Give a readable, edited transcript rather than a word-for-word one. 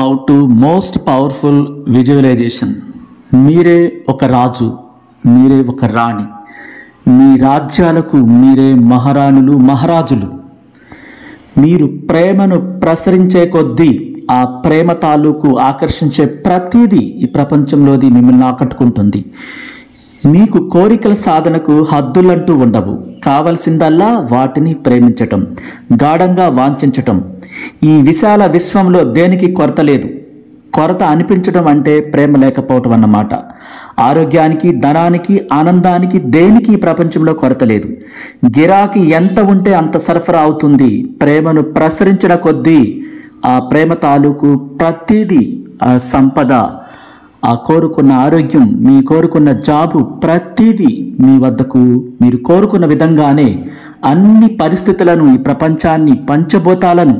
How to most powerful visualisation. మీరే ఒక రాజు, మీరే ఒక రాణి, మీ రాజ్యాలకు మీరే మహారాణులు, మహారాజులు. మీరు ప్రేమను ప్రసరించే కొద్దీ ఆ ప్రేమ తాలూకు ఆకర్షించే ప్రతిదీ ఈ ప్రపంచంలోది మిమ్మల్ని ఆకట్టుకుంటుంది. మీకు కోరికల సాధనకు హద్దులంటూ ఉండవు. కావలసిందల్లా వాటిని ప్రేమించటం, గాఢంగా వాంఛించటం. ఈ విశాల విశ్వంలో దేనికి కొరత లేదు. కొరత అనిపించడం అంటే ప్రేమ లేకపోవటం అన్నమాట. ఆరోగ్యానికి, ధనానికి, ఆనందానికి దేనికి ఈ ప్రపంచంలో కొరత లేదు. గిరాకీ ఎంత ఉంటే అంత సరఫరా అవుతుంది. ప్రేమను ప్రసరించిన కొద్దీ ఆ ప్రేమ తాలూకు ప్రతిదీ, ఆ సంపద, ఆ కోరుకున్న ఆరోగ్యం, మీ కోరుకున్న జాబు, ప్రతిదీ మీ వద్దకు మీరు కోరుకున్న విధంగానే అన్ని పరిస్థితులను, ఈ ప్రపంచాన్ని, పంచభూతాలను